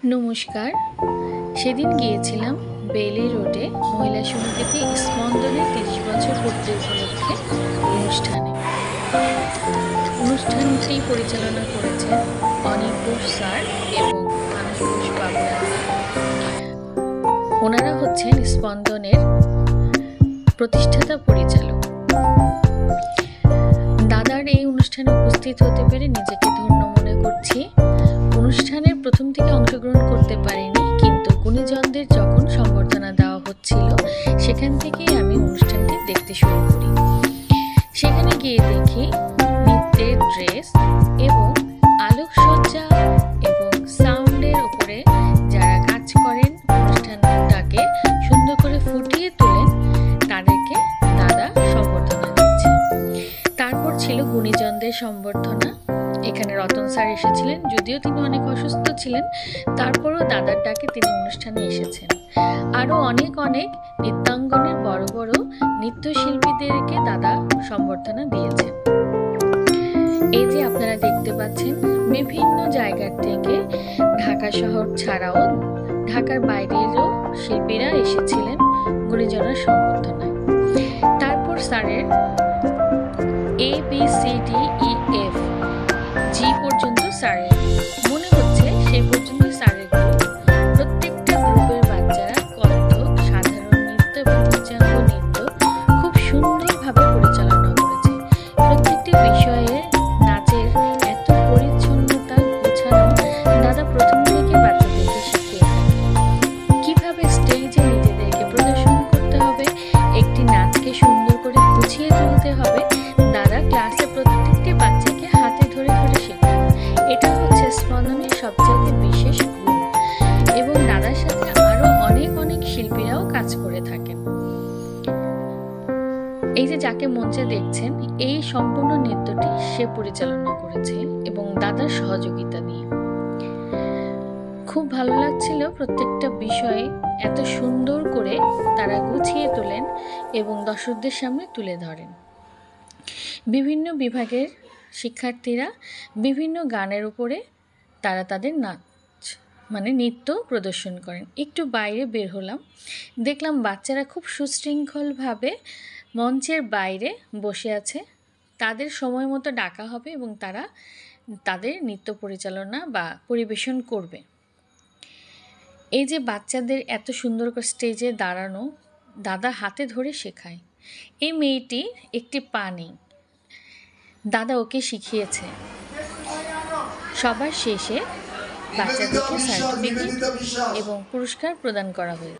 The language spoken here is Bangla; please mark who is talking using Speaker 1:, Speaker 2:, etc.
Speaker 1: নমস্কার। সেদিন গিয়েছিলাম বেইলি রোডে মহিলা সমিতিতে স্পন্দনের ৩০ বছর পূর্তি উপলক্ষে অনুষ্ঠানটি পরিচালনা করেছেন অনিক ঘোষ স্যার এবং মানস ঘোষ বাবুরা। ওনারা হচ্ছেন স্পন্দনের প্রতিষ্ঠাতা পরিচালক। দাদার এই অনুষ্ঠানে উপস্থিত হতে পেরে নিজেকে ধন্য মনে করছি। অনুষ্ঠানের প্রথম থেকে অংশগ্রহণ করতে পারিনি, কিন্তু গুণীজনদের যখন সম্বর্ধনা দেওয়া হচ্ছিল সেখান থেকেই আমি অনুষ্ঠানটি দেখতে শুরু করি। সেখানে গিয়ে দেখি নৃত্যের ড্রেস এবং আলোকসজ্জা এবং সাউন্ডের উপরে যারা কাজ করেন, অনুষ্ঠানটাকে সুন্দর করে ফুটিয়ে তোলেন, তাদেরকে দাদা সম্বর্ধনা দিচ্ছে। তারপর ছিল গুণীজনদের সম্বর্ধনা। এখানে রতন স্যার এসেছিলেন, যদিও তিনি অনেক অসুস্থ ছিলেন, তারপরও দাদার ডাকে তিনি অনুষ্ঠানে এসেছেন। আরও অনেক নৃত্যাঙ্গনের বড় বড় নৃত্যশিল্পীদেরকে দাদা সম্বর্ধনা দিয়েছেন। এই যে আপনারা দেখতে পাচ্ছেন, বিভিন্ন জায়গার থেকে ঢাকা শহর ছাড়াও ঢাকার বাইরেরও শিল্পীরা এসেছিলেন গুণীজনের সম্বর্ধনায়। তারপর স্যারের ABCDEF জি পর্যন্ত স্যারের, মনে হচ্ছে সেই পর্যন্ত স্যারের গ্রুপ। প্রত্যেকটা গ্রুপের বাচ্চারা কত্থক, সাধারণ নৃত্য এবং নৃত্যাঙ্গ নৃত্য খুব সুন্দরভাবে পরিচালনা করেছে। প্রত্যেকটি বিষয়ে নাচের এত পরিচ্ছন্নতা, গোছানো দাদা প্রথম থেকে বাচ্চাদেরকে শিখিয়ে থাকেন কিভাবে স্টেজে নিজেদেরকে প্রদর্শন করতে হবে, একটি নাচকে সুন্দর করে গুছিয়ে তুলতে হবে। দাদা ক্লাসে প্রত্যেকটি বাচ্চাকে হাতে ধরে ধরে শেখান। এটা হচ্ছে স্পন্দনের সবচেয়ে বিশেষ গুণ। এবং দাদার সাথে আরো অনেক শিল্পীরাও কাজ করে থাকেন। এই যে যাকে মঞ্চে দেখছেন, এই সম্পূর্ণ নৃত্যটি সে পরিচালনা করেছে এবং দাদার সহযোগিতা নিয়ে। খুব ভালো লাগছিল। প্রত্যেকটা বিষয়ে এত সুন্দর করে তারা গুছিয়ে তোলেন এবং দর্শকদের সামনে তুলে ধরেন। বিভিন্ন বিভাগের শিক্ষার্থীরা বিভিন্ন গানের উপরে তারা তাদের নৃত্য প্রদর্শন করেন। একটু বাইরে বের হলাম, দেখলাম বাচ্চারা খুব সুশৃঙ্খলভাবে মঞ্চের বাইরে বসে আছে। তাদের সময় মতো ডাকা হবে এবং তারা তাদের নৃত্য পরিচালনা বা পরিবেশন করবে। এই যে বাচ্চাদের এত সুন্দর করে স্টেজে দাঁড়ানো, দাদা হাতে ধরে শেখায়। এই মেয়েটি একটি পা নেই, দাদা ওকে শিখিয়েছে। সবার শেষে বাচ্চাদেরকে সার্টিফিকেট এবং পুরস্কার প্রদান করা হয়েছে।